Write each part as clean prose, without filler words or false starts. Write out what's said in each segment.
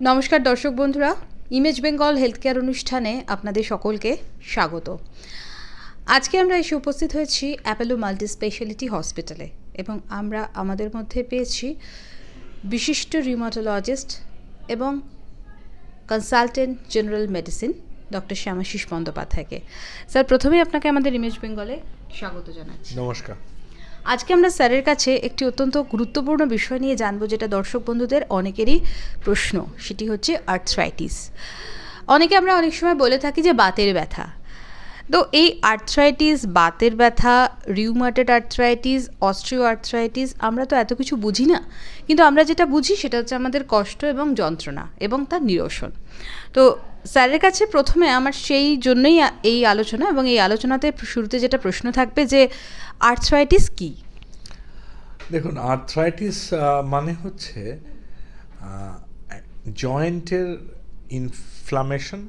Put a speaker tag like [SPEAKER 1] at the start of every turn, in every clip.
[SPEAKER 1] নমস্কার দর্শক বন্ধুরা, ইমেজ বেঙ্গল হেলথ কেয়ার অনুষ্ঠানে আপনাদের সকলকে স্বাগত। আজকে আমরা এসে উপস্থিত হয়েছি অ্যাপোলো মাল্টি স্পেশালিটি হসপিটালে এবং আমরা আমাদের মধ্যে পেয়েছি বিশিষ্ট রিউমাটোলজিস্ট এবং consultant general medicine doctor Shyamashis বন্দ্যোপাধ্যায়কে। স্যার, প্রথমেই আপনাকে আমাদের ইমেজ বেঙ্গলে স্বাগত জানাচ্ছি।
[SPEAKER 2] নমস্কার।
[SPEAKER 1] আজকে আমরা স্যারের কাছে একটি অত্যন্ত গুরুত্বপূর্ণ বিষয় নিয়ে জানবো, যেটা দর্শক বন্ধুদের অনেকেরই প্রশ্ন। সেটি হচ্ছে আর্থ্রাইটিস। আমরা অনেক সময় বলে থাকি যে বাতের ব্যথা। তো এই আর্থ্রাইটিস, বাতের ব্যথা, রিউমাটেড আর্থ্রাইটিস, অস্ট্রিও আর্থ্রাইটিস, আমরা তো এত কিছু বুঝি না, কিন্তু আমরা যেটা বুঝি সেটা হচ্ছে আমাদের কষ্ট এবং যন্ত্রণা এবং তার নিরসন। তো স্যারের কাছে প্রথমে আমার সেই জন্যই এই আলোচনা, এবং এই আলোচনাতে শুরুতে যেটা প্রশ্ন থাকবে যে আর্থ্রাইটিস কি?
[SPEAKER 2] দেখুন, আর্থ্রাইটিস মানে হচ্ছে জয়েন্টের ইনফ্লামেশন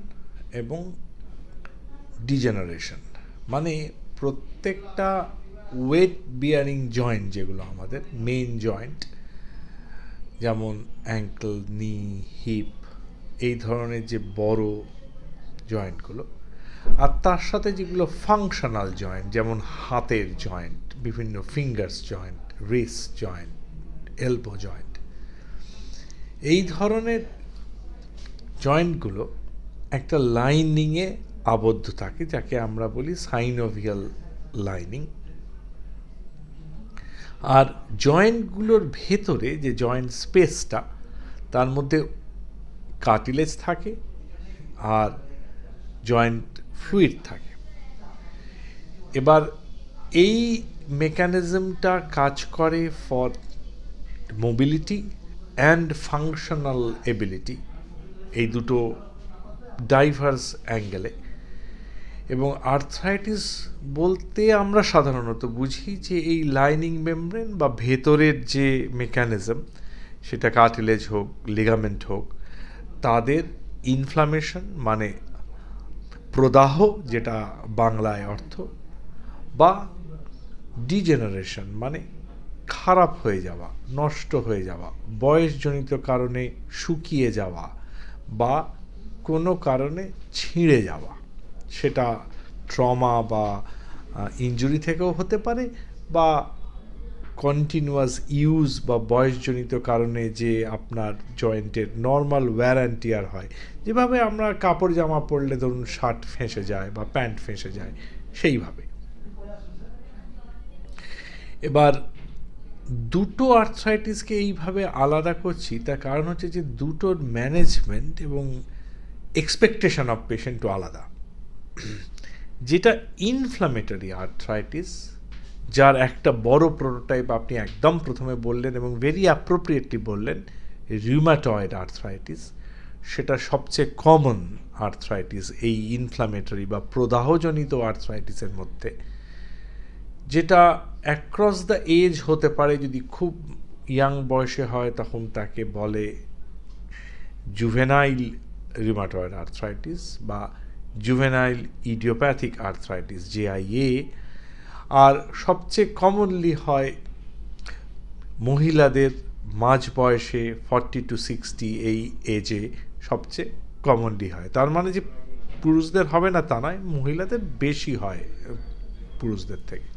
[SPEAKER 2] এবং ডিজেনারেশন। মানে প্রত্যেকটা ওয়েট বিয়ারিং জয়েন্ট, যেগুলো আমাদের মেইন জয়েন্ট, যেমন অ্যাঙ্কল, নি, হিপ, এই ধরনের যে বড় জয়েন্টগুলো, আর তার সাথে যেগুলো ফাংশনাল জয়েন্ট, যেমন হাতের জয়েন্ট, বিভিন্ন fingers joint, wrist joint, elbow joint, এই ধরনের জয়েন্টগুলো একটা লাইনিংয়ে আবদ্ধ থাকে, যাকে আমরা বলি সাইনোভিয়াল লাইনিং। আর জয়েন্টগুলোর ভেতরে যে জয়েন্ট স্পেসটা, তার মধ্যে কার্টিলেজ থাকে আর জয়েন্ট ফ্লুইড থাকে। এবার এই মেকানিজমটা কাজ করে for mobility and functional ability, এই দুটো ডাইভার্স অ্যাঙ্গেলে। এবং আর্থ্রাইটিস বলতে আমরা সাধারণত বুঝি যে এই লাইনিং মেমব্রেন বা ভেতরের যে মেকানিজম, সেটা কার্টিলেজ হোক, লিগামেন্ট হোক, তাদের ইনফ্লামেশন মানে প্রদাহ, যেটা বাংলায় অর্থ, বা ডিজেনারেশন মানে খারাপ হয়ে যাওয়া, নষ্ট হয়ে যাওয়া, বয়সজনিত কারণে শুকিয়ে যাওয়া বা কোনো কারণে ছিঁড়ে যাওয়া। সেটা ট্রমা বা ইনজুরি থেকেও হতে পারে, বা কন্টিনিউয়াস ইউজ বা বয়সজনিত কারণে যে আপনার জয়েন্টের নর্মাল ওয়্যার অ্যান্ড টিয়ার হয়, যেভাবে আমরা কাপড় জামা পরলে ধরুন শার্ট ফেঁসে যায় বা প্যান্ট ফেঁসে যায়, সেইভাবে। এবার দুটো আর্থ্রাইটিসকে এইভাবে আলাদা করছি, তার কারণ হচ্ছে যে দুটোর ম্যানেজমেন্ট এবং এক্সপেকটেশন অফ পেশেন্টও আলাদা। যেটা ইনফ্লামেটরি আর্থ্রাইটিস, যার একটা বড় প্রোটোটাইপ আপনি একদম প্রথমে বললেন এবং ভেরি অ্যাপ্রোপ্রিয়েটলি বললেন, রিউমাটয়েড আর্থ্রাইটিস, সেটা সবচেয়ে কমন আর্থ্রাইটিস এই ইনফ্লামেটরি বা প্রদাহজনিত আর্থ্রাইটিসের মধ্যে, যেটা অ্যাক্রস দ্য এজ হতে পারে। যদি খুব ইয়াং বয়সে হয় তখন তাকে বলে জুভেনাইল রিউমাটয়েড আর্থ্রাইটিস বা জুভেনাইল ইডিওপ্যাথিক আর্থ্রাইটিস, JIA। আর সবচেয়ে কমনলি হয় মহিলাদের মাঝ বয়সে 40 to 60 এই এজে সবচেয়ে কমনলি হয়। তার মানে যে পুরুষদের হবে না তা নয়, মহিলাদের বেশি হয় পুরুষদের থেকে।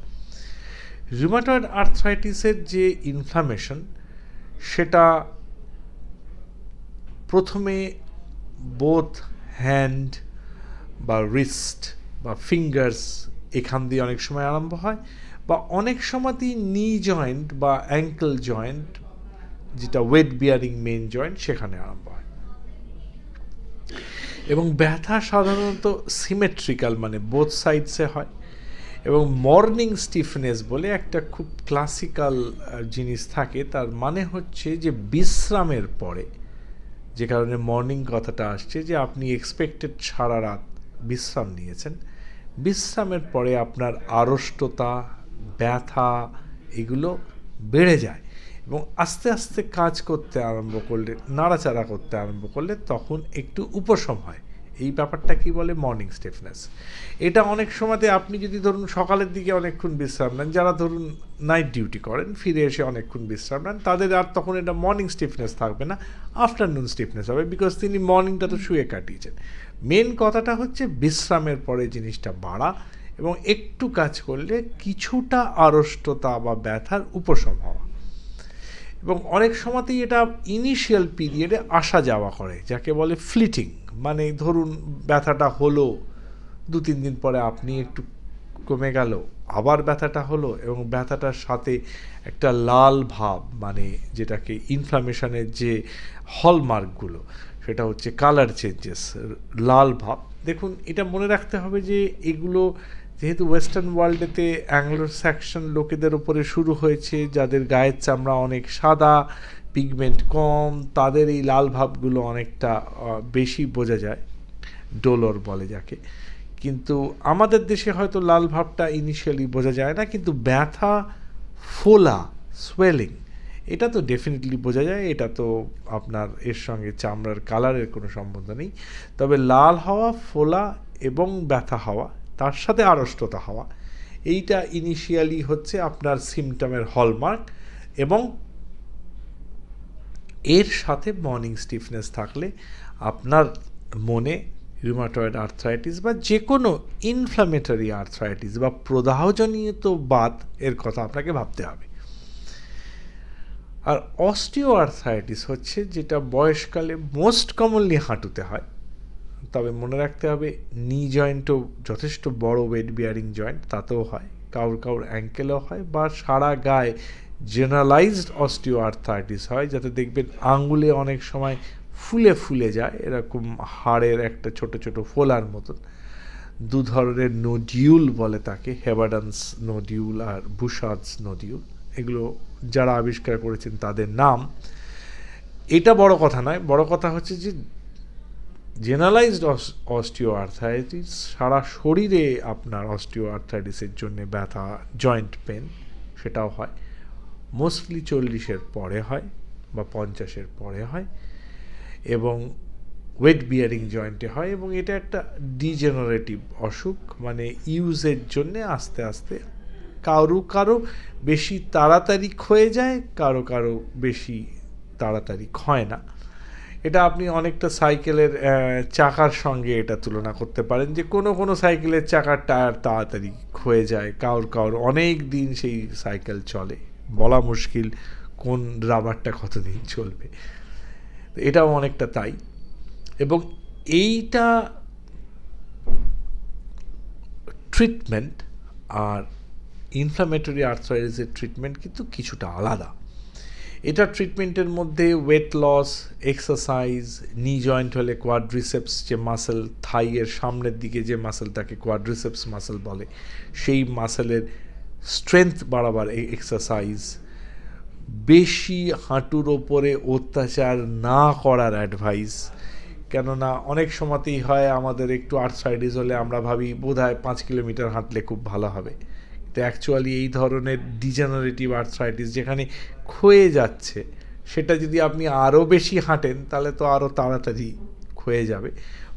[SPEAKER 2] রিউমাটয়েড আর্থ্রাইটিসের যে ইনফ্লামেশন, সেটা প্রথমে বোথ হ্যান্ড বা রিস্ট বা ফিঙ্গার্স, এখান দিয়ে অনেক সময় আরম্ভ হয়, বা অনেক সময়তেই নি জয়েন্ট বা অ্যাঙ্কল জয়েন্ট, যেটা ওয়েট বিয়ারিং মেইন জয়েন্ট, সেখানে আরম্ভ হয়। এবং ব্যথা সাধারণত সিমেট্রিক্যাল মানে বোথ সাইডসে হয়। এবং মর্নিং স্টিফনেস বলে একটা খুব ক্লাসিক্যাল জিনিস থাকে, তার মানে হচ্ছে যে বিশ্রামের পরে, যে কারণে মর্নিং কথাটা আসছে, যে আপনি এক্সপেক্টেড সারা রাত বিশ্রাম নিয়েছেন, বিশ্রামের পরে আপনার আড়ষ্টতা, ব্যথা, এগুলো বেড়ে যায়। এবং আস্তে আস্তে কাজ করতে আরম্ভ করলে, নাড়াচাড়া করতে আরম্ভ করলে, তখন একটু উপশম হয়। এই ব্যাপারটা কি বলে মর্নিং স্টিফনেস। এটা অনেক সময়তে আপনি যদি ধরুন সকালের দিকে অনেকক্ষণ বিশ্রাম নেন, যারা ধরুন নাইট ডিউটি করেন ফিরে এসে অনেকক্ষণ বিশ্রাম নেন, তাদের আর তখন এটা মর্নিং স্টিফনেস থাকবে না, আফটারনুন স্টিফনেস হবে, বিকজ তিনি মর্নিংটা তো শুয়ে কাটিয়েছেন। মেন কথাটা হচ্ছে বিশ্রামের পরে জিনিসটা বাড়া এবং একটু কাজ করলে কিছুটা আড়ষ্টতা বা ব্যথার উপশম হওয়া। এবং অনেক সময়তেই এটা ইনিশিয়াল পিরিয়ডে আসা যাওয়া করে, যাকে বলে ফ্লিটিং। মানে ধরুন ব্যথাটা হলো, 2-3 দিন পরে আপনি একটু কমে গেল, আবার ব্যথাটা হলো, এবং ব্যথাটার সাথে একটা লাল ভাব, মানে যেটাকে ইনফ্লামেশনের যে হলমার্কগুলো, সেটা হচ্ছে কালার চেঞ্জেস, লাল ভাব। দেখুন এটা মনে রাখতে হবে যে এগুলো যেহেতু ওয়েস্টার্ন ওয়ার্ল্ডেতে অ্যাংলো স্যাকশন লোকেদের ওপরে শুরু হয়েছে, যাদের গায়ের চামড়া অনেক সাদা, পিগমেন্ট কম, তাদের এই লাল ভাবগুলো অনেকটা বেশি বোঝা যায়, ডোলর বলে যাকে। কিন্তু আমাদের দেশে হয়তো লাল ভাবটা ইনিশিয়ালি বোঝা যায় না, কিন্তু ব্যথা, ফোলা, সোয়েলিং এটা তো ডেফিনেটলি বোঝা যায়। এটা তো আপনার এর সঙ্গে চামড়ার কালারের কোনো সম্বন্ধ নেই। তবে লাল হওয়া, ফোলা এবং ব্যথা হওয়া, তার সাথে আড়ষ্টতা হওয়া, এইটা ইনিশিয়ালি হচ্ছে আপনার সিমটমের হলমার্ক। এবং এর সাথে মর্নিং স্টিফনেস থাকলে আপনার মনে রিউমাটয়েড আর্থ্রাইটিস বা যে কোনো ইনফ্ল্যামেটরি আর্থ্রাইটিস বা প্রদাহজনিত বাত এর কথা আপনাকে ভাবতে হবে। আর অস্টিও আর্থ্রাইটিস হচ্ছে যেটা বয়সকালে মোস্ট কমনলি হাঁটুতে হয়। তবে মনে রাখতে হবে নি জয়েন্টও যথেষ্ট বড় ওয়েট বিয়ারিং জয়েন্ট, তাতেও হয়, কাউর কাউর অ্যাঙ্কেলও হয়, বা সারা গায়ে জেনারেলাইজড অস্টিও আর্থ্রাইটিস হয়, যাতে দেখবেন আঙ্গুলে অনেক সময় ফুলে ফুলে যায়, এরকম হাড়ের একটা ছোট ছোট ফোলার মতন। 2 ধরনের নোডিউল বলে তাকে, হেবাডান্স নোডিউল আর বুশার্ডস নোডিউল, এগুলো যারা আবিষ্কার করেছেন তাদের নাম। এটা বড় কথা নয়, বড় কথা হচ্ছে যে জেনারেলাইজড অস্টিও আর্থ্রাইটিস, সারা শরীরে আপনার অস্টিও আর্থ্রাইটিসের জন্য ব্যথা, জয়েন্ট পেন, সেটাও হয়। মোস্টলি 40-এর পরে হয় বা 50-এর পরে হয়, এবং ওয়েট বিয়ারিং জয়েন্টে হয়, এবং এটা একটা ডিজেনারেটিভ অসুখ। মানে ইউজের জন্যে আস্তে আস্তে কারো বেশি তাড়াতাড়ি ক্ষয়ে যায়, কারো বেশি তাড়াতাড়ি ক্ষয় না। এটা আপনি অনেকটা সাইকেলের চাকার সঙ্গে এটা তুলনা করতে পারেন, যে কোনো সাইকেলের চাকার টায়ার তাড়াতাড়ি ক্ষয়ে যায়, কারোর অনেক দিন সেই সাইকেল চলে, বলা মুশকিল কোন রাবারটা কতদিন চলবে। এটাও অনেকটা তাই। এবং এইটা ট্রিটমেন্ট আর ইনফ্ল্যামেটরি আর্থ্রাইটিসের ট্রিটমেন্ট কিন্তু কিছুটা আলাদা। এটা ট্রিটমেন্টের মধ্যে weight loss, exercise, knee joint হলে কোয়াড্রিসেপস যে মাসেল, থাইয়ের সামনের দিকে যে মাসেলটাকে কোয়াড্রিসেপস মাসেল বলে, সেই মাসেলের স্ট্রেংথ বাড়াবার এক্সারসাইজ, বেশি হাঁটুর ওপরে অত্যাচার না করার অ্যাডভাইস। কেননা অনেক সময়তেই হয় আমাদের একটু আর্থ্রাইটিস হলে আমরা ভাবি বোধহয় 5 কিলোমিটার হাঁটলে খুব ভালো হবে, তো অ্যাকচুয়ালি এই ধরনের ডিজেনারেটিভ আর্থ্রাইটিস যেখানে ক্ষয়ে যাচ্ছে, সেটা যদি আপনি আরও বেশি হাঁটেন তাহলে তো আরও তাড়াতাড়ি ক্ষয়ে যাবে।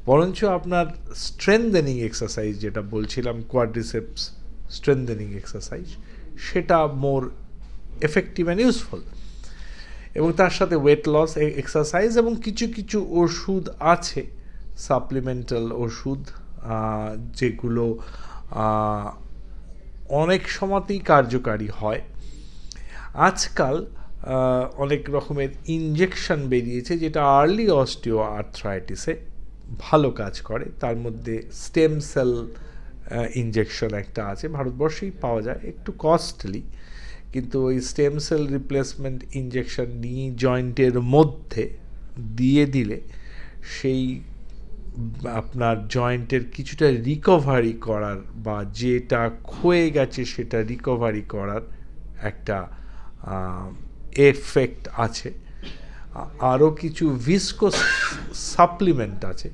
[SPEAKER 2] বরঞ্চ আপনার স্ট্রেংথেনিং এক্সারসাইজ যেটা বলছিলাম, কোয়াড্রিসেপস স্ট্রেংথেনিং এক্সারসাইজ, সেটা মোর এফেক্টিভ অ্যান্ড ইউজফুল। এবং তার সাথে ওয়েট লস এক্সারসাইজ এবং কিছু ওষুধ আছে, সাপ্লিমেন্টাল ওষুধ, যেগুলো অনেক সময়তেই কার্যকারী হয়। আজকাল অনেক রকমের ইনজেকশন বেরিয়েছে যেটা আর্লি অস্টিও আর্থ্রাইটিসে ভালো কাজ করে। তার মধ্যে স্টেম সেল ইনজেকশন একটা আছে, ভারতবর্ষেই পাওয়া যায়, একটু কস্টলি, কিন্তু ওই স্টেম সেল রিপ্লেসমেন্ট ইনজেকশন নি জয়েন্টের মধ্যে দিয়ে দিলে সেই আপনার জয়েন্টের কিছুটা রিকভারি করার বা যেটা ক্ষয়ে গেছে সেটা রিকভারি করার একটা এফেক্ট আছে। আরও কিছু ভিস্কো সাপ্লিমেন্ট আছে।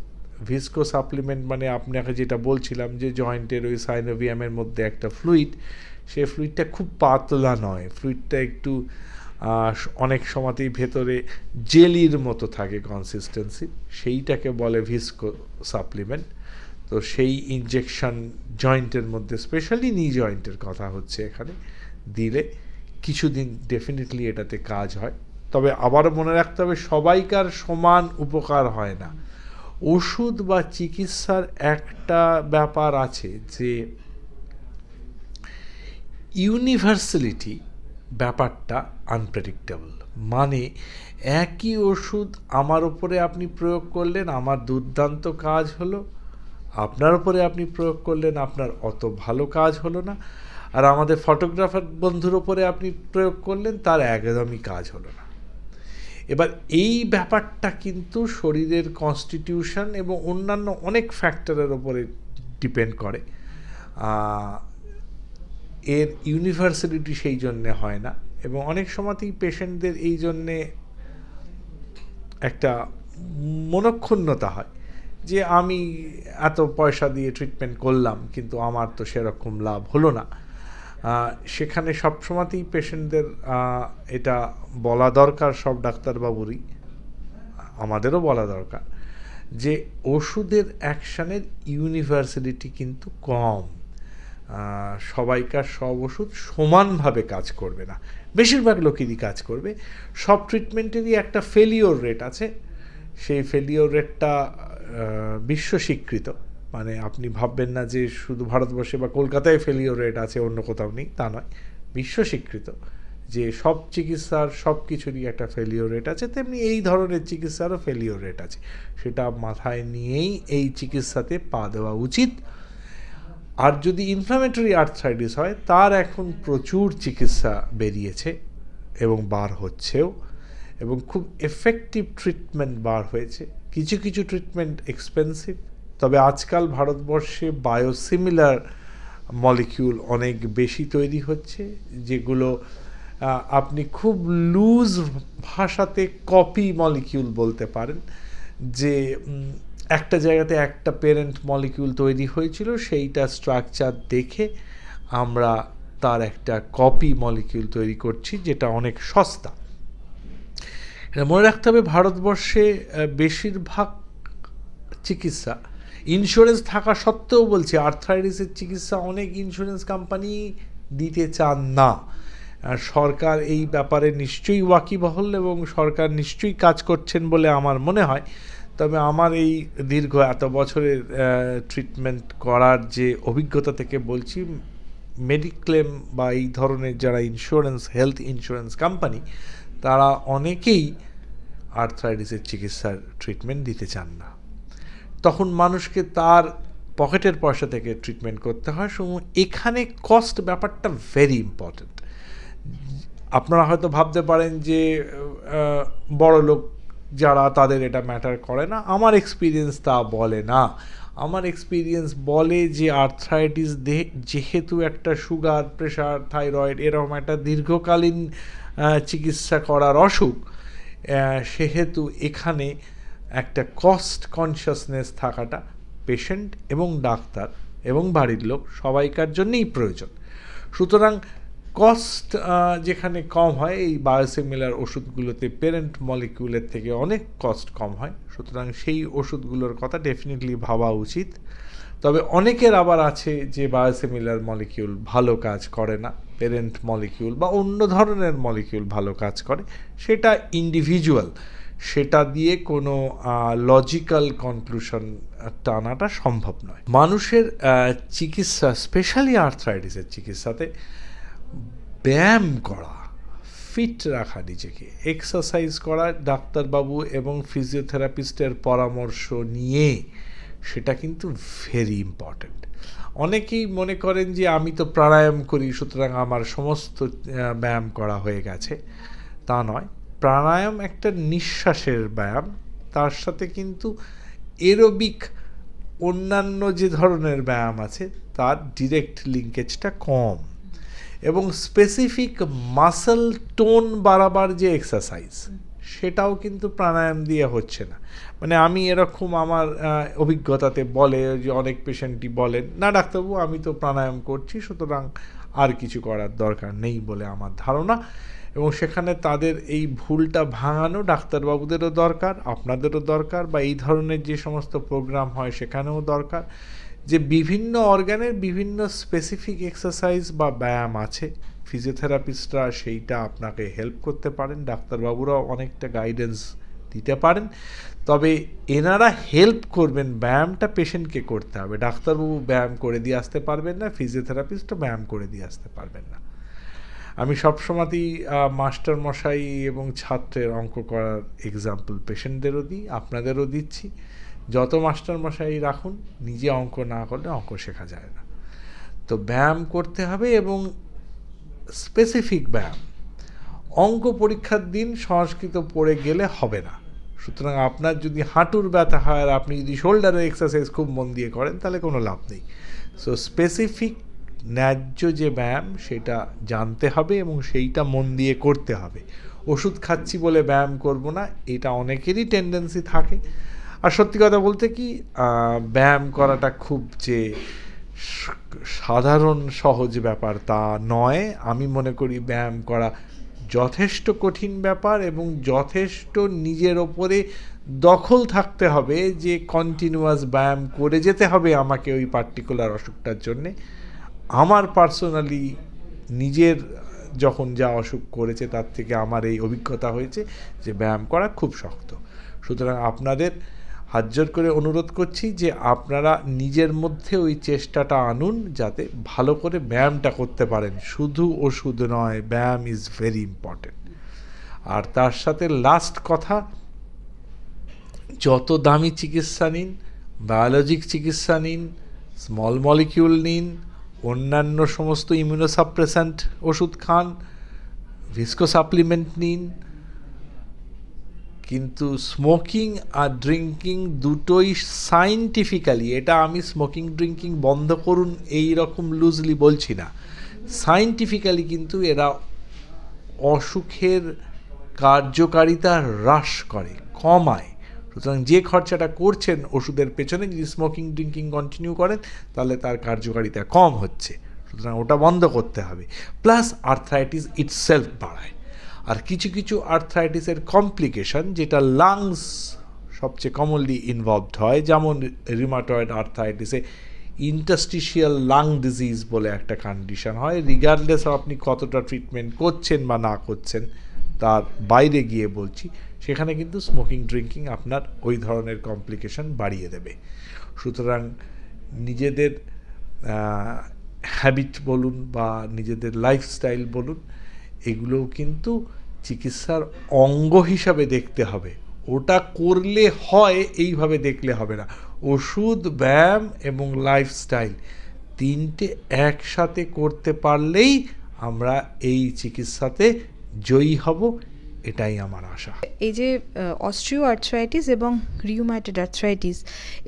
[SPEAKER 2] ভিস্কো সাপ্লিমেন্ট মানে আপনাকে যেটা বলছিলাম যে জয়েন্টের ওই সাইনোভিয়ামের মধ্যে একটা ফ্লুইড, সেই ফ্লুইডটা খুব পাতলা নয়, ফ্লুইডটা একটু অনেক সময়তেই ভেতরে জেলির মতো থাকে কনসিস্টেন্সি, সেইটাকে বলে ভিস্কো সাপ্লিমেন্ট। তো সেই ইনজেকশন জয়েন্টের মধ্যে, স্পেশালি নি জয়েন্টের কথা হচ্ছে এখানে, দিলে কিছুদিন ডেফিনেটলি এটাতে কাজ হয়। তবে আবারও মনে রাখতে হবে সবাইকার সমান উপকার হয় না। ওষুধ বা চিকিৎসার একটা ব্যাপার আছে যে ইউনিভার্সালিটি ব্যাপারটা আনপ্রেডিক্টেবল। মানে একই ওষুধ আমার ওপরে আপনি প্রয়োগ করলেন, আমার দুর্দান্ত কাজ হলো, আপনার ওপরে আপনি প্রয়োগ করলেন, আপনার অত ভালো কাজ হলো না, আর আমাদের ফটোগ্রাফার বন্ধুর ওপরে আপনি প্রয়োগ করলেন, তার একদমই কাজ হলো না। এবার এই ব্যাপারটা কিন্তু শরীরের কনস্টিটিউশন এবং অন্যান্য অনেক ফ্যাক্টরের ওপরে ডিপেন্ড করে। এর ইউনিভার্সালিটি সেই জন্যে হয় না, এবং অনেক সময়তেই পেশেন্টদের এই জন্যে একটা মনক্ষুণ্ণতা হয় যে আমি এত পয়সা দিয়ে ট্রিটমেন্ট করলাম কিন্তু আমার তো সেরকম লাভ হলো না। সেখানে সবসময়তেই পেশেন্টদের এটা বলা দরকার, সব ডাক্তারবাবুরই, আমাদেরও বলা দরকার যে ওষুধের অ্যাকশানের ইউনিভার্সালিটি কিন্তু কম। সবাইকার সব ওষুধ সমানভাবে কাজ করবে না, বেশিরভাগ লোকেরই কাজ করবে। সব ট্রিটমেন্টেরই একটা ফেলিওর রেট আছে, সেই ফেলিওর রেটটা বিশ্ব স্বীকৃত। মানে আপনি ভাববেন না যে শুধু ভারতবর্ষে বা কলকাতায় ফেলিওর রেট আছে, অন্য কোথাও নেই, তা নয়। বিশ্ব স্বীকৃত যে সব চিকিৎসার সব কিছুরই একটা ফেলিওর রেট আছে, তেমনি এই ধরনের চিকিৎসারও ফেলিওর রেট আছে। সেটা মাথায় নিয়েই এই চিকিৎসাতে পা দেওয়া উচিত। আর যদি ইনফ্লামেটরি আর্থ্রাইটিস হয়, তার এখন প্রচুর চিকিৎসা বেরিয়েছে এবং বার হচ্ছেও, এবং খুব এফেক্টিভ ট্রিটমেন্ট বার হয়েছে। কিছু কিছু ট্রিটমেন্ট এক্সপেন্সিভ, তবে আজকাল ভারতবর্ষে বায়োসিমিলার মলিকিউল অনেক বেশি তৈরি হচ্ছে, যেগুলো আপনি খুব লুজ ভাষাতে কপি মলিকিউল বলতে পারেন। যে একটা জায়গাতে একটা প্যারেন্ট মলিকিউল তৈরি হয়েছিল, সেইটা স্ট্রাকচার দেখে আমরা তার একটা কপি মলিকিউল তৈরি করছি, যেটা অনেক সস্তা। মনে রাখতে হবে ভারতবর্ষে বেশিরভাগ চিকিৎসা ইন্স্যুরেন্স থাকা সত্ত্বেও, বলছি, আর্থ্রাইটিসের চিকিৎসা অনেক ইন্স্যুরেন্স কোম্পানি দিতে চান না। সরকার এই ব্যাপারে নিশ্চয়ই ওয়াকিবহল এবং সরকার নিশ্চয়ই কাজ করছেন বলে আমার মনে হয়। তবে আমার এই দীর্ঘ এত বছরের ট্রিটমেন্ট করার যে অভিজ্ঞতা থেকে বলছি, মেডিক্লেম বা এই ধরনের যারা ইন্স্যুরেন্স, হেলথ ইন্স্যুরেন্স কোম্পানি, তারা অনেকেই আর্থ্রাইটিসের চিকিৎসার ট্রিটমেন্ট দিতে চান না। তখন মানুষকে তার পকেটের পয়সা থেকে ট্রিটমেন্ট করতে হয়। এখানে কস্ট ব্যাপারটা ভেরি ইম্পর্ট্যান্ট। আপনারা হয়তো ভাবতে পারেন যে বড় লোক যারা, তাদের এটা ম্যাটার করে না। আমার এক্সপিরিয়েন্স তা বলে না। আমার এক্সপিরিয়েন্স বলে যে আর্থ্রাইটিস যেহেতু একটা সুগার, প্রেশার, থাইরয়েড এরকম একটা দীর্ঘকালীন চিকিৎসা করার অসুখ, সেহেতু এখানে একটা কস্ট কনসিয়াসনেস থাকাটা পেশেন্ট এবং ডাক্তার এবং বাড়ির লোক সবাইকার জন্যই প্রয়োজন। সুতরাং কস্ট যেখানে কম হয়, এই বায়োসিমিলার ওষুধগুলোতে প্যারেন্ট মলিকিউলের থেকে অনেক কস্ট কম হয়। সুতরাং সেই ওষুধগুলোর কথা ডেফিনেটলি ভাবা উচিত। তবে অনেকের আবার আছে যে বায়োসিমিলার মলিকিউল ভালো কাজ করে না, প্যারেন্ট মলিকিউল বা অন্য ধরনের মলিকিউল ভালো কাজ করে, সেটা ইন্ডিভিজুয়াল, সেটা দিয়ে কোনো লজিক্যাল কনক্লুশন টানাটা সম্ভব নয়। মানুষের চিকিৎসা, স্পেশালি আর্থ্রাইটিসের চিকিৎসাতে ব্যায়াম করা, ফিট রাখা নিজেকে, এক্সারসাইজ করা, ডাক্তারবাবু এবং ফিজিওথেরাপিস্টের পরামর্শ নিয়ে, সেটা কিন্তু ভেরি ইম্পর্ট্যান্ট। অনেকেই মনে করেন যে আমি তো প্রাণায়াম করি, সুতরাং আমার সমস্ত ব্যায়াম করা হয়ে গেছে। তা নয়। প্রাণায়াম একটা নিঃশ্বাসের ব্যায়াম, তার সাথে কিন্তু এরোবিক অন্যান্য যে ধরনের ব্যায়াম আছে তার ডিরেক্ট লিঙ্কেজটা কম, এবং স্পেসিফিক মাসল টোন বাড়াবার যে এক্সারসাইজ, সেটাও কিন্তু প্রাণায়াম দিয়ে হচ্ছে না। মানে আমি এরকম আমার অভিজ্ঞতাতে বলে যে অনেক পেশেন্টই বলেন, না ডাক্তারবাবু আমি তো প্রাণায়াম করছি, সুতরাং আর কিছু করার দরকার নেই বলে আমার ধারণা। এবং সেখানে তাদের এই ভুলটা ভাঙানো ডাক্তারবাবুদেরও দরকার, আপনাদেরও দরকার, বা এই ধরনের যে সমস্ত প্রোগ্রাম হয় সেখানেও দরকার, যে বিভিন্ন অর্গানের বিভিন্ন স্পেসিফিক এক্সারসাইজ বা ব্যায়াম আছে। ফিজিওথেরাপিস্টরা সেইটা আপনাকে হেল্প করতে পারেন, ডাক্তারবাবুরাও অনেকটা গাইডেন্স দিতে পারেন, তবে এনারা হেল্প করবেন। ব্যায়ামটা পেশেন্টকে করতে হবে, ডাক্তারবাবু ব্যায়াম করে দিয়ে আসতে পারবেন না, ফিজিওথেরাপিস্টও ব্যায়াম করে দিয়ে আসতে পারবেন না। আমি সবসময়তেই মাস্টার মশাই এবং ছাত্রের অঙ্ক করার এক্সাম্পল পেশেন্টদেরও দিই, আপনাদেরও দিচ্ছি। যত মাস্টার মশাই রাখুন, নিজে অঙ্ক না করলে অঙ্ক শেখা যায় না। তো ব্যায়াম করতে হবে, এবং স্পেসিফিক ব্যায়াম। অঙ্ক পরীক্ষার দিন সংস্কৃত পড়ে গেলে হবে না। সুতরাং আপনার যদি হাঁটুর ব্যথা হয় আর আপনি যদি শোল্ডারের এক্সারসাইজ খুব মন দিয়ে করেন, তাহলে কোনো লাভ নেই। সো স্পেসিফিক ন্যায্য যে ব্যায়াম সেটা জানতে হবে এবং সেইটা মন দিয়ে করতে হবে। ওষুধ খাচ্ছি বলে ব্যায়াম করব না, এটা অনেকেরই টেন্ডেন্সি থাকে। আর সত্যি কথা বলতে কি, ব্যায়াম করাটা খুব যে সাধারণ সহজ ব্যাপার তা নয়। আমি মনে করি ব্যায়াম করা যথেষ্ট কঠিন ব্যাপার, এবং যথেষ্ট নিজের ওপরে দখল থাকতে হবে যে কন্টিনিউয়াস ব্যায়াম করে যেতে হবে আমাকে ওই পার্টিকুলার অসুখটার জন্যে। আমার পার্সোনালি নিজের যখন যা অসুখ করেছে তার থেকে আমার এই অভিজ্ঞতা হয়েছে যে ব্যায়াম করা খুব শক্ত। সুতরাং আপনাদের হাত জোর করে অনুরোধ করছি যে আপনারা নিজের মধ্যে ওই চেষ্টাটা আনুন যাতে ভালো করে ব্যায়ামটা করতে পারেন। শুধু ওষুধ নয়, ব্যায়াম ইজ ভেরি ইম্পর্টেন্ট। আর তার সাথে লাস্ট কথা, যত দামি চিকিৎসা নিন, বায়োলজিক চিকিৎসা নিন, স্মল মলিকিউল নিন, অন্যান্য সমস্ত ইমিউনোসাপ্রেসেন্ট ওষুধ খান, ভিস্কো সাপ্লিমেন্ট নিন, কিন্তু স্মোকিং আর ড্রিঙ্কিং দুটোই সায়েন্টিফিক্যালি, এটা আমি স্মোকিং ড্রিঙ্কিং বন্ধ করুন এই রকম লুজলি বলছি না, সায়েন্টিফিক্যালি কিন্তু এরা অসুখের কার্যকারিতা হ্রাস করে, কমায়। সুতরাং যে খরচাটা করছেন ওষুধের পেছনে, যদি স্মোকিং ড্রিঙ্কিং কন্টিনিউ করেন তাহলে তার কার্যকারিতা কম হচ্ছে। সুতরাং ওটা বন্ধ করতে হবে। প্লাস আর্থ্রাইটিস ইটসেলফ বাড়ায়। আর কিছু কিছু আর্থ্রাইটিসের কমপ্লিকেশন, যেটা লাংস সবচেয়ে কমনলি ইনভলভড হয়, যেমন রিউমাটয়েড আর্থ্রাইটিসে ইন্টারস্টিশিয়াল লাং ডিজিজ বলে একটা কন্ডিশন হয়। রিগার্ডলেস আপনি কতটা ট্রিটমেন্ট করছেন বা না করছেন, তার বাইরে গিয়ে বলছি, সেখানে কিন্তু স্মোকিং ড্রিঙ্কিং আপনার ওই ধরনের কমপ্লিকেশন বাড়িয়ে দেবে। সুতরাং নিজেদের হ্যাবিট বলুন বা নিজেদের লাইফস্টাইল বলুন, এগুলোও কিন্তু চিকিৎসার অঙ্গ হিসাবে দেখতে হবে। ওটা করলে হয় এইভাবে দেখলে হবে না। ওষুধ, ব্যায়াম এবং লাইফস্টাইল তিনটে একসাথে করতে পারলেই আমরা এই চিকিৎসাতে জয়ী হব, এটাই আমার আশা।
[SPEAKER 1] এই যে অস্ট্রিও আর্থ্রাইটিস এবং রিউমাটয়েড আর্থ্রাইটিস,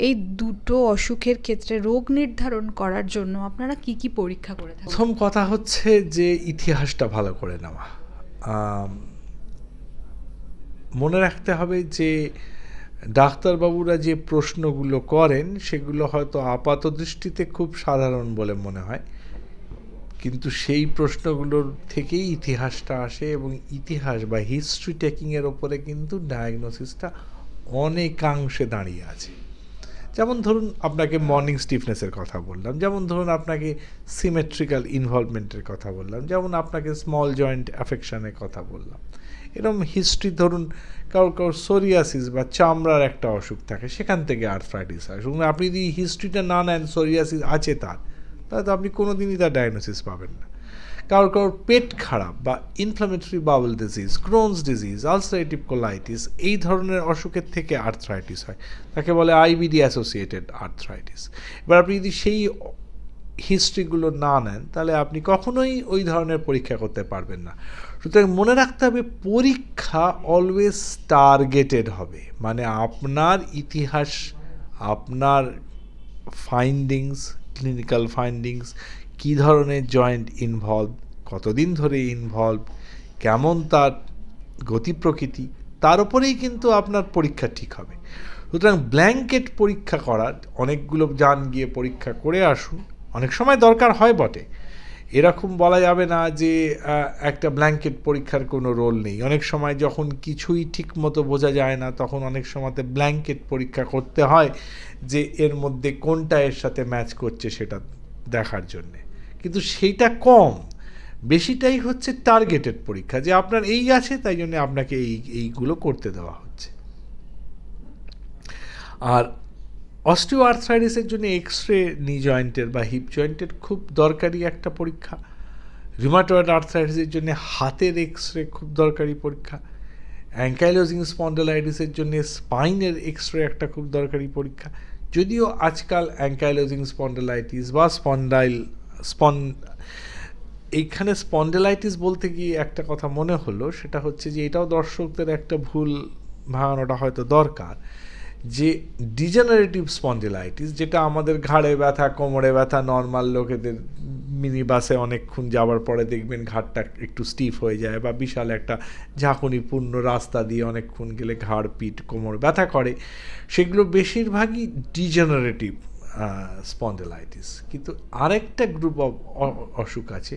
[SPEAKER 1] এই দুটো অসুখের ক্ষেত্রে রোগ নির্ধারণ করার জন্য আপনারা কি কি পরীক্ষা করে থাকেন?
[SPEAKER 2] প্রথম কথা হচ্ছে যে ইতিহাসটা ভালো করে নেওয়া। মনে রাখতে হবে যে ডাক্তারবাবুরা যে প্রশ্নগুলো করেন সেগুলো হয়তো আপাত দৃষ্টিতে খুব সাধারণ বলে মনে হয়, কিন্তু সেই প্রশ্নগুলোর থেকেই ইতিহাসটা আসে, এবং ইতিহাস বা হিস্ট্রি টেকিংয়ের ওপরে কিন্তু ডায়াগনোসিসটা অনেকাংশে দাঁড়িয়ে আছে। যেমন ধরুন আপনাকে মর্নিং স্টিফনেসের কথা বললাম, যেমন ধরুন আপনাকে সিমেট্রিক্যাল ইনভলভমেন্টের কথা বললাম, যেমন আপনাকে স্মল জয়েন্ট অ্যাফেকশনের কথা বললাম। এরকম হিস্ট্রি, ধরুন কারোর সোরিয়াসিস বা চামড়ার একটা অসুখ থাকে, সেখান থেকে আর্থ্রাইটিস হয়। সুতরাং আপনি যদি হিস্ট্রিটা না নেন সোরিয়াসিস আছে তাহলে তো আপনি কোনোদিনই তার ডায়াগনোসিস পাবেন না। কারোর পেট খারাপ বা inflammatory bowel disease, Crohn's disease, ulcerative colitis, এই ধরনের অসুখের থেকে আর্থ্রাইটিস হয়, তাকে বলে আইবিডি অ্যাসোসিয়েটেড আর্থ্রাইটিস। এবার আপনি যদি সেই হিস্ট্রিগুলো না নেন তাহলে আপনি কখনোই ওই ধরনের পরীক্ষা করতে পারবেন না। সুতরাং মনে রাখতে হবে পরীক্ষা অলওয়েজ টার্গেটেড হবে, মানে আপনার ইতিহাস, আপনার ফাইন্ডিংস, ক্লিনিক্যাল ফাইন্ডিংস, কী ধরনের জয়েন্ট ইনভলভ, কতদিন ধরে ইনভলভ, কেমন তার গতি প্রকৃতি, তার উপরেই কিন্তু আপনার পরীক্ষা ঠিক হবে। সুতরাং ব্ল্যাঙ্কেট পরীক্ষা করার, অনেকগুলো যান গিয়ে পরীক্ষা করে আসুন, অনেক সময় দরকার হয় বটে। এরকম বলা যাবে না যে একটা ব্ল্যাঙ্কেট পরীক্ষার কোনো রোল নেই। অনেক সময় যখন কিছুই ঠিক মতো বোঝা যায় না, তখন অনেক সময়তে ব্ল্যাঙ্কেট পরীক্ষা করতে হয় যে এর মধ্যে কোনটা এর সাথে ম্যাচ করছে সেটা দেখার জন্যে। কিন্তু সেইটা বেশিটাই হচ্ছে টার্গেটেড পরীক্ষা, যে আপনার এই আছে তাই জন্য আপনাকে এইগুলো করতে দেওয়া হচ্ছে। আর অস্টিও আর্থ্রাইটিসের জন্য এক্সরে নি জয়েন্টের বা হিপ জয়েন্টের খুব দরকারি একটা পরীক্ষা। রিউমাটয়েড আর্থ্রাইটিসের জন্য হাতের এক্সরে খুব দরকারি পরীক্ষা। অ্যাঙ্কাইলোজিং স্পন্ডালাইটিসের জন্য স্পাইনের এক্সরে একটা খুব দরকারি পরীক্ষা। যদিও আজকাল অ্যাঙ্কাইলোজিং স্পন্ডালাইটিস বা এইখানে স্পন্ডেলাইটিস বলতে গিয়ে একটা কথা মনে হলো, সেটা হচ্ছে যে এটাও দর্শকদের একটা ভুল ভাঙানোটা হয়তো দরকার, যে ডিজেনারেটিভ স্পন্ডিলাইটিস, যেটা আমাদের ঘাড়ে ব্যথা, কোমরে ব্যথা, নর্মাল লোকেদের মিনি বাসে অনেকক্ষণ যাওয়ার পরে দেখবেন ঘাড়টা একটু স্টিফ হয়ে যায়, বা বিশাল একটা ঝাঁকুনিপূর্ণ রাস্তা দিয়ে অনেকক্ষণ গেলে ঘাড়, পিঠ, কোমর ব্যথা করে, সেগুলো বেশিরভাগই ডিজেনারেটিভ স্পন্ডিলাইটিস। কিন্তু আরেকটা গ্রুপ অফ অসুখ আছে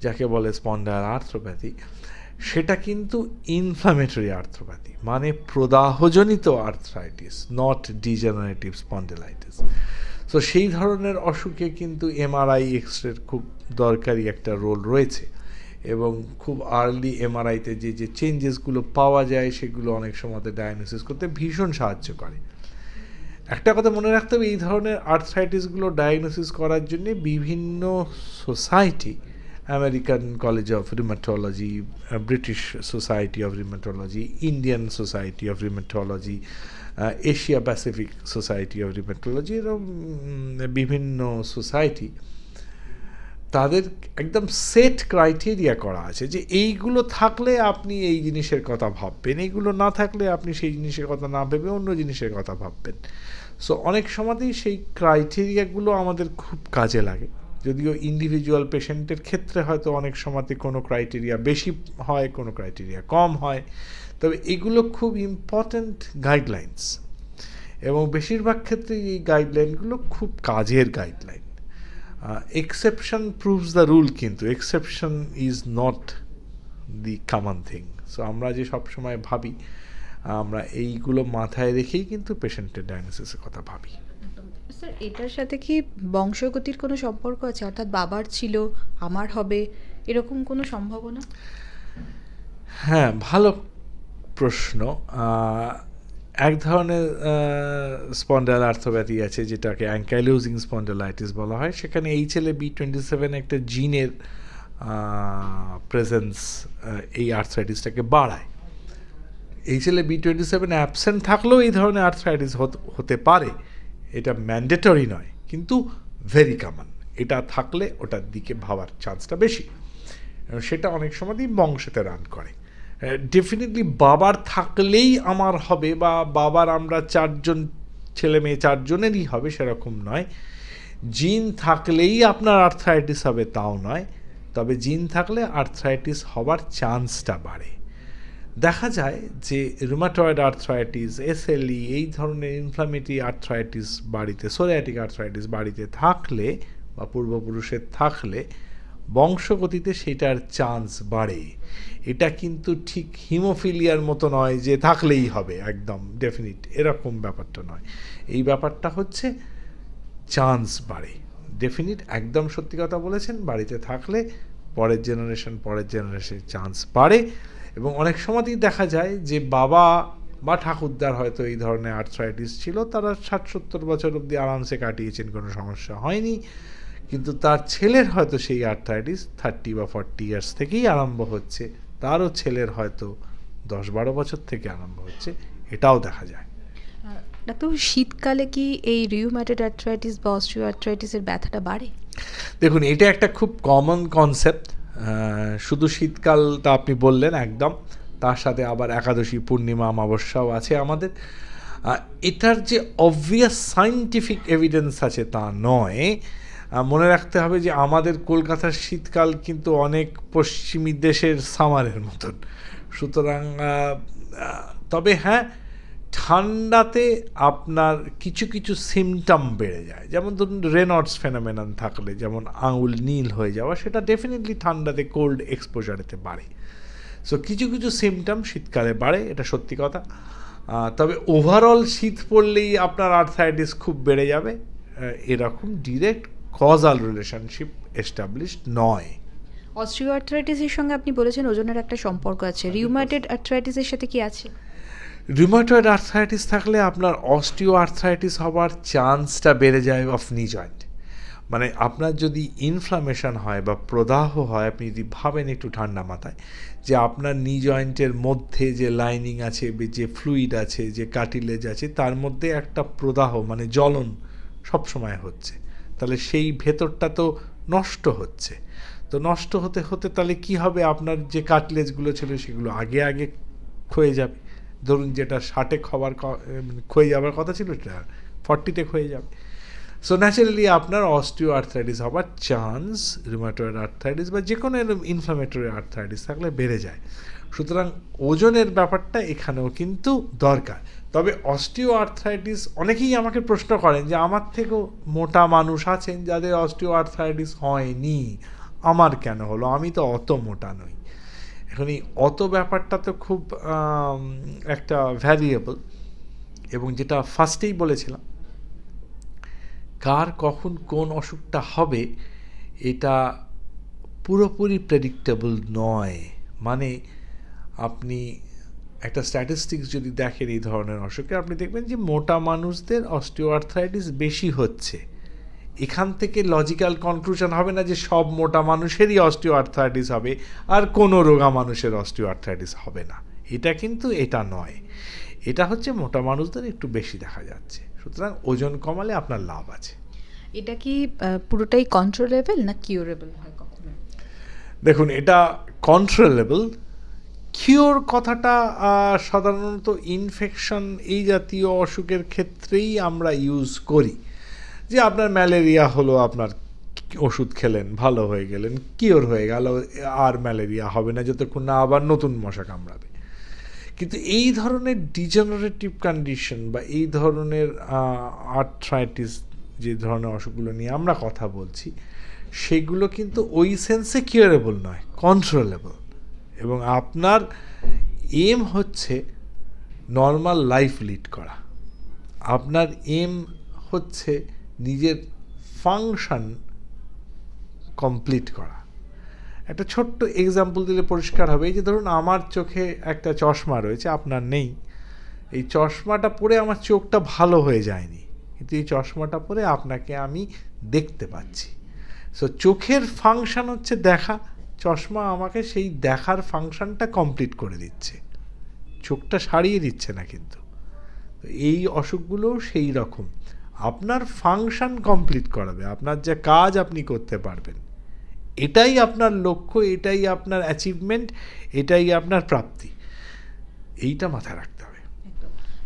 [SPEAKER 2] যাকে বলে স্পন্ডাইল আর্থ্রোপ্যাথি, সেটা কিন্তু ইনফ্লামেটরি আর্থ্রোপ্যাথি, মানে প্রদাহজনিত arthritis, not degenerative spondylitis. So সেই ধরনের অসুখে কিন্তু এমআরআই এক্সরের খুব দরকারি একটা রোল রয়েছে, এবং খুব আর্লি এমআরআইতে যে চেঞ্জেসগুলো পাওয়া যায় সেগুলো অনেক সময় ডায়াগনোসিস করতে ভীষণ সাহায্য করে। একটা কথা মনে রাখতে হবে, এই ধরনের আর্থ্রাইটিসগুলো ডায়াগনোসিস করার জন্য বিভিন্ন society, American college of rheumatology, British society of rheumatology, Indian society of rheumatology, Asia Pacific society of rheumatology, এরকম বিভিন্ন সোসাইটি, তাদের একদম সেট ক্রাইটেরিয়া করা আছে যে এইগুলো থাকলে আপনি এই জিনিসের কথা ভাববেন, এইগুলো না থাকলে আপনি সেই জিনিসের কথা না ভেবে অন্য জিনিসের কথা ভাববেন। সো অনেক সময়তেই সেই ক্রাইটেরিয়াগুলো আমাদের খুব কাজে লাগে, যদিও ইন্ডিভিজুয়াল পেশেন্টের ক্ষেত্রে হয়তো অনেক সময়তে কোনো ক্রাইটেরিয়া বেশি হয়, কোনো ক্রাইটেরিয়া কম হয়, তবে এগুলো খুব ইম্পর্ট্যান্ট গাইডলাইন্স, এবং বেশিরভাগ ক্ষেত্রে এই গাইডলাইনগুলো খুব কাজের guideline. Exception proves the rule, কিন্তু exception is not the common thing. So আমরা যে সবসময় ভাবি, আমরা এইগুলো মাথায় রেখেই কিন্তু পেশেন্টের ডায়াগনোসিসের কথা ভাবি।
[SPEAKER 1] স্যার, এটার সাথে কি বংশগতির কোনো সম্পর্ক আছে? অর্থাৎ বাবার ছিল, আমার হবে, এরকম কোনো সম্ভাবনা?
[SPEAKER 2] হ্যাঁ, ভালো প্রশ্ন। এক ধরনের স্পন্ডাইল আর্থ্রোপ্যাথি আছে যেটাকে অ্যাঙ্কাইলোজিং স্পন্ডালাইটিস বলা হয়। সেখানে HLA-B27 একটা জিনের প্রেজেন্স এই আর্থ্রাইটিসটাকে বাড়ায়। HLA-B27 অ্যাবসেন্ট থাকলেও এই ধরনের আর্থ্রাইটিস হতে পারে, এটা ম্যান্ডেটরি নয়, কিন্তু ভেরি কমন। এটা থাকলে ওটার দিকে ভাবার চান্সটা বেশি, সেটা অনেক সময়ই বংশেতে রান করে। ডেফিনেটলি বাবার থাকলেই আমার হবে, বা বাবার আমরা 4 জন ছেলে মেয়ে 4 জনেরই হবে সেরকম নয়। জিন থাকলেই আপনার আর্থ্রাইটিস হবে তাও নয়, তবে জিন থাকলে আর্থ্রাইটিস হবার চান্সটা বাড়ে। দেখা যায় যে রুমাটয়েড আর্থ্রাইটিস, SLE, এই ধরনের ইনফ্লামেটরি আর্থ্রাইটিস বাড়িতে, সোরিয়াটিক আর্থ্রাইটিস বাড়িতে থাকলে বা পূর্বপুরুষের থাকলে বংশগতিতে সেটার চান্স বাড়ে। এটা কিন্তু ঠিক হিমোফিলিয়ার মতো নয় যে থাকলেই হবে একদম ডেফিনিট, এরকম ব্যাপারটা নয়। এই ব্যাপারটা হচ্ছে চান্স বাড়ে, ডেফিনিট, একদম সত্যি কথা বলেছেন। বাড়িতে থাকলে পরের জেনারেশন চান্স বাড়ে, এবং অনেক সময়তেই দেখা যায় যে বাবা বা ঠাকুরদার হয়তো এই ধরনের আর্থ্রাইটিস ছিল, তারা 60-70 বছর অবধি আরামসে কাটিয়েছেন, কোনো সমস্যা হয়নি। কিন্তু তার ছেলের হয়তো সেই আর্থ্রাইটিস 30 বা 40 ইয়ার্স থেকেই আরম্ভ হচ্ছে, তারও ছেলের হয়তো 10-12 বছর থেকে আরম্ভ হচ্ছে, এটাও দেখা যায়।
[SPEAKER 1] ডাক্তার, শীতকালে কি এই রিউম্যাটয়েড আর্থ্রাইটিস বা অস্টিও আর্থ্রাইটিসের ব্যথাটা বাড়ে?
[SPEAKER 2] দেখুন, এটা একটা খুব কমন কনসেপ্ট। শুধু শীতকালটা আপনি বললেন একদম, তার সাথে আবার একাদশী, পূর্ণিমা, অমাবস্যাও আছে আমাদের। এটার যে অবভিয়াস সায়েন্টিফিক এভিডেন্স আছে তা নয়। মনে রাখতে হবে যে আমাদের কলকাতার শীতকাল কিন্তু অনেক পশ্চিমী দেশের সামারের মতন, সুতরাং তবে হ্যাঁ, ঠান্ডাতে আপনার কিছু কিছু সিমটম বেড়ে যায়, যেমন ধরুন রেনল্ডস ফেনোমেনন থাকলে, যেমন আঙুল নীল হয়ে যাওয়া, সেটা ডেফিনেটলি ঠান্ডাতে কোল্ড এক্সপোজারেতে বাড়ে। সো কিছু কিছু সিমটম শীতকালে বাড়ে, এটা সত্যি কথা। তবে ওভারঅল শীত পড়লেই আপনার আর্থ্রাইটিস খুব বেড়ে যাবে, এরকম ডিরেক্ট কজাল রিলেশনশিপ এস্টাবলিশড নয়।
[SPEAKER 1] অস্ট্রিও আর্থ্রাইটিসের সঙ্গে আপনি বলেছেন ওজনের একটা সম্পর্ক আছে, রিউমাটয়েড আর্থ্রাইটিসের সাথে কি আছে?
[SPEAKER 2] রিউমাটয়েড আর্থ্রাইটিস থাকলে আপনার অস্টিও আর্থ্রাইটিস হওয়ার চান্সটা বেড়ে যায় অফ নি জয়েন্ট। মানে আপনার যদি ইনফ্লামেশন হয় বা প্রদাহ হয়, আপনি যদি ভাবেন একটু ঠান্ডা মাথায় যে আপনার নি জয়েন্টের মধ্যে যে লাইনিং আছে, যে ফ্লুইড আছে, যে কার্টিলেজ আছে, তার মধ্যে একটা প্রদাহ মানে জ্বলন সবসময় হচ্ছে, তাহলে সেই ভেতরটা তো নষ্ট হচ্ছে। তো নষ্ট হতে হতে তাহলে কি হবে, আপনার যে কার্টিলেজগুলো ছিল সেগুলো আগে আগে ক্ষয়ে যাবে। ধরুন যেটা 60-এ ক্ষয়ে যাওয়ার কথা ছিল, সেটা 40-তে ক্ষয়ে যাবে। সো ন্যাচারালি আপনার অস্টিও আর্থ্রাইটিস হওয়ার চান্স রিউমাটয়েড আর্থ্রাইটিস বা যে কোনো ইনফ্লামেটরি আর্থ্রাইটিস থাকলে বেড়ে যায়। সুতরাং ওজনের ব্যাপারটা এখানেও কিন্তু দরকার। তবে অস্টিও আর্থ্রাইটিস, অনেকেই আমাকে প্রশ্ন করেন যে আমার থেকেও মোটা মানুষ আছেন যাদের অস্টিও আর্থ্রাইটিস হয়নি, আমার কেন হলো, আমি তো অত মোটা নই। এখন এই অত ব্যাপারটা তো খুব একটা ভ্যারিয়েবল, এবং যেটা ফার্স্টেই বলেছিলাম, কার কখন কোন অসুখটা হবে এটা পুরোপুরি প্রেডিক্টেবল নয়। মানে আপনি একটা স্ট্যাটিস্টিক্স যদি দেখেন এই ধরনের অসুখে, আপনি দেখবেন যে মোটা মানুষদের অস্টিও আর্থ্রাইটিস বেশি হচ্ছে। এখান থেকে লজিক্যাল কনক্লুশন হবে না যে সব মোটা মানুষেরই অস্টিও আর্থ্রাইটিস হবে আর কোনো রোগা মানুষের অস্টিও আর্থ্রাইটিস হবে না, এটা কিন্তু এটা নয়। এটা হচ্ছে মোটা মানুষদের একটু বেশি দেখা যাচ্ছে, সুতরাং ওজন কমালে আপনার লাভ আছে।
[SPEAKER 1] এটা কি পুরোটাই কন্ট্রোলেবল না কিউরেবল হয় কখনো?
[SPEAKER 2] দেখুন, এটা কন্ট্রোলেবল। কিওর কথাটা সাধারণত ইনফেকশন এই জাতীয় অসুখের ক্ষেত্রেই আমরা ইউজ করি, যে আপনার ম্যালেরিয়া হলো, আপনার ওষুধ খেলেন, ভালো হয়ে গেলেন, কিওর হয়ে গেল, আর ম্যালেরিয়া হবে না যতক্ষণ না আবার নতুন মশা কামড়াবে। কিন্তু এই ধরনের ডিজেনারেটিভ কন্ডিশন বা এই ধরনের আর্থ্রাইটিস, যে ধরনের অসুখগুলো নিয়ে আমরা কথা বলছি, সেগুলো কিন্তু ওই সেন্সে কিউরেবল নয়, কন্ট্রোলেবল। এবং আপনার এম হচ্ছে নর্মাল লাইফ লিড করা, আপনার এম হচ্ছে নিজের ফাংশন কমপ্লিট করা। একটা ছোট্ট এক্সাম্পল দিলে পরিষ্কার হবে। এই যে ধরুন আমার চোখে একটা চশমা রয়েছে, আপনার নেই। এই চশমাটা পরে আমার চোখটা ভালো হয়ে যায়নি, কিন্তু এই চশমাটা পরে আপনাকে আমি দেখতে পাচ্ছি। সো চোখের ফাংশন হচ্ছে দেখা, চশমা আমাকে সেই দেখার ফাংশনটা কমপ্লিট করে দিচ্ছে, চোখটা সারিয়ে দিচ্ছে না। কিন্তু এই অসুখগুলো সেই রকম, আপনার ফাংশন কমপ্লিট করাবে, আপনার যে কাজ আপনি করতে পারবেন, এটাই আপনার লক্ষ্য, এটাই আপনার অ্যাচিভমেন্ট, এটাই আপনার প্রাপ্তি, এইটা মাথায় রাখতে হবে।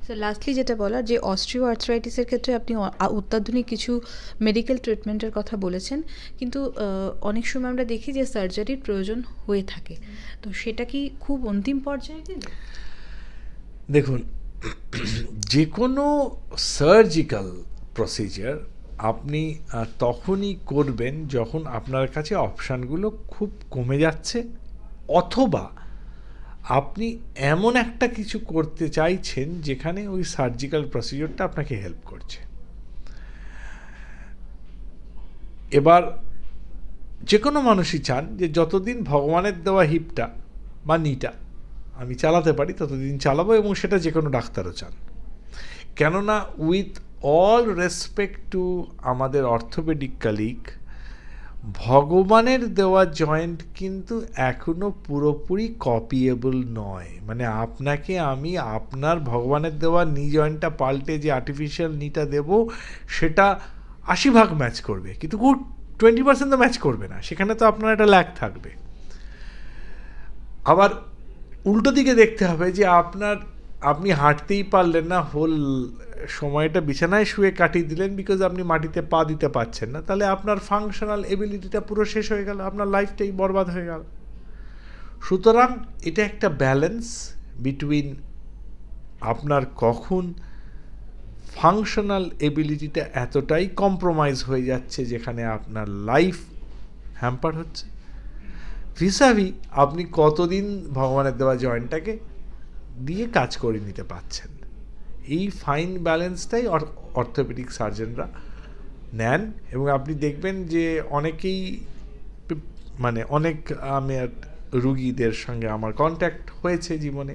[SPEAKER 1] স্যার, লাস্টলি যেটা বলার, যে অস্ট্রিও আর্থ্রাইটিসের ক্ষেত্রে আপনি অত্যাধুনিক কিছু মেডিকেল ট্রিটমেন্টের কথা বলেছেন, কিন্তু অনেক সময় আমরা দেখি যে সার্জারির প্রয়োজন হয়ে থাকে, তো সেটা কি খুব অন্তিম পর্যায়ে গেলে?
[SPEAKER 2] দেখুন, যে কোনো সার্জিক্যাল প্রসিজার আপনি তখনই করবেন যখন আপনার কাছে অপশানগুলো খুব কমে যাচ্ছে, অথবা আপনি এমন একটা কিছু করতে চাইছেন যেখানে ওই সার্জিক্যাল প্রসিজারটা আপনাকে হেল্প করছে। এবার যে কোনো মানুষই চান যে যতদিন ভগবানের দেওয়া হিপটা বা নিটা আমি চালাতে পারি ততদিন চালাবো, এবং সেটা যে কোনো ডাক্তারও চান। কেননা উইথ অল রেসপেক্ট টু আমাদের অর্থোপেডিক কালিগ, ভগবানের দেওয়া জয়েন্ট কিন্তু এখনো পুরোপুরি কপিয়েবল নয়। মানে আপনাকে আমি আপনার ভগবানের দেওয়া নি জয়েন্টটা পাল্টে যে আর্টিফিশিয়াল নিটা দেব, সেটা 80% ম্যাচ করবে, কিন্তু 20% তো ম্যাচ করবে না, সেখানে তো আপনার একটা ল্যাক থাকবে। আবার উল্টো দিকে দেখতে হবে যে আপনি হাঁটতেই পারলেন না, হোল সময়টা বিছানায় শুয়ে কাটিয়ে দিলেন বিকজ আপনি মাটিতে পা দিতে পারছেন না, তাহলে আপনার ফাংশনাল এবিলিটিটা পুরো শেষ হয়ে গেল, আপনার লাইফটাই বরবাদ হয়ে গেল। সুতরাং এটা একটা ব্যালেন্স বিটুইন আপনার কখন ফাংশনাল এবিলিটিটা এতটাই কম্প্রোমাইজ হয়ে যাচ্ছে যেখানে আপনার লাইফ হ্যাম্পার হচ্ছে, ভিসাভি আপনি কতদিন ভগবানের দেওয়া জয়েন্টটাকে দিয়ে কাজ করে নিতে পারছেন। এই ফাইন ব্যালেন্সটাই অর্থোপেডিক সার্জনরা নেন। এবং আপনি দেখবেন যে অনেকেই মানে অনেক আমার রুগীদের সঙ্গে আমার কন্ট্যাক্ট হয়েছে জীবনে,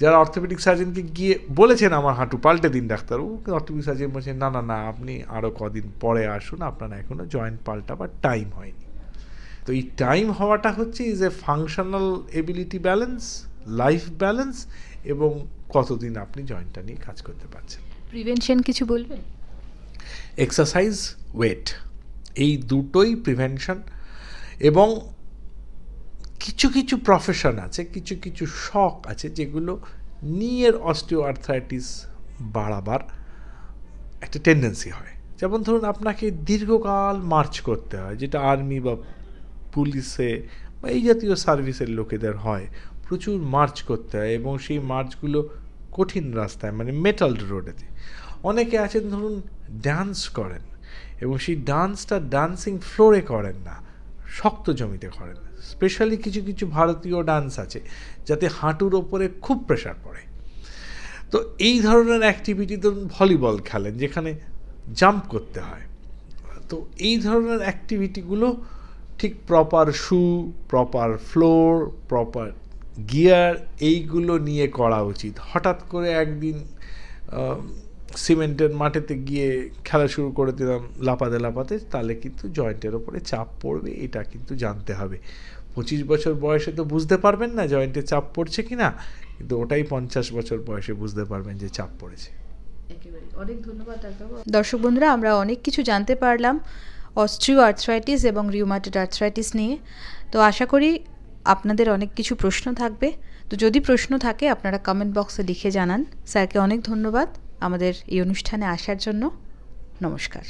[SPEAKER 2] যারা অর্থোপেডিক সার্জনকে গিয়ে বলেছেন আমার হাঁটু পাল্টে দিন ডাক্তারবাবু, অর্থোপেডিক সার্জন বলছেন না না না আপনি আরও কদিন পরে আসুন, আপনার এখনও জয়েন্ট পাল্টাবার টাইম হয়নি। তো এই টাইম হওয়াটা হচ্ছে is a functional ability balance, life balance, এবং কতদিন আপনি জয়েন্টটা নিয়ে কাজ করতে পারছেন।
[SPEAKER 1] প্রিভেনশন কিছু বলবেন?
[SPEAKER 2] এক্সারসাইজ, ওয়েট, এই দুটোই প্রিভেনশন। এবং কিছু কিছু প্রফেশন আছে, কিছু কিছু শখ আছে যেগুলো নিয়ের অস্টিওআর্থ্রাইটিস বাড়াবার একটা টেন্ডেন্সি হয়। যেমন ধরুন আপনাকে দীর্ঘকাল মার্চ করতে হয়, যেটা আর্মি বা পুলিশে বা এই জাতীয় সার্ভিসের লোকেদের হয়, প্রচুর মার্চ করতে হয় এবং সেই মার্চগুলো কঠিন রাস্তায় মানে মেটাল রোডেতে। অনেকে আছেন ধরুন ডান্স করেন এবং সেই ডান্সটা ডান্সিং ফ্লোরে করেন না, শক্ত জমিতে করেন। স্পেশালি কিছু কিছু ভারতীয় ডান্স আছে যাতে হাঁটুর ওপরে খুব প্রেশার পড়ে। তো এই ধরনের অ্যাক্টিভিটি ধরুন ভলিবল খেলেন যেখানে জাম্প করতে হয়। তো এই ধরনের অ্যাক্টিভিটিগুলো ঠিক প্রপার শু, প্রপার ফ্লোর, প্রপার গিয়ার এইগুলো নিয়ে করা উচিত। হঠাৎ করে একদিন সিমেন্টের মাঠেতে গিয়ে খেলা শুরু করে দিলাম লাপাতে লাপাতে, তাহলে কিন্তু জয়েন্টের ওপরে চাপ পড়বে, এটা কিন্তু জানতে হবে। 25 বছর বয়সে তো বুঝতে পারবেন না জয়েন্টে চাপ পড়ছে কিনা, কিন্তু ওটাই 50 বছর বয়সে বুঝতে পারবেন যে চাপ পড়েছে।
[SPEAKER 1] অনেক ধন্যবাদ ডাক্তারবাবু। দর্শক বন্ধুরা, আমরা অনেক কিছু জানতে পারলাম অস্ট্রিও আর্থ্রাইটিস এবং রিউমাটয়েড আর্থ্রাইটিস নিয়ে। তো আশা করি আপনাদের অনেক কিছু প্রশ্ন থাকবে। তো যদি প্রশ্ন থাকে আপনারা কমেন্ট বক্সে লিখে জানান। স্যারকে অনেক ধন্যবাদ আমাদের এই অনুষ্ঠানে আসার জন্য। নমস্কার।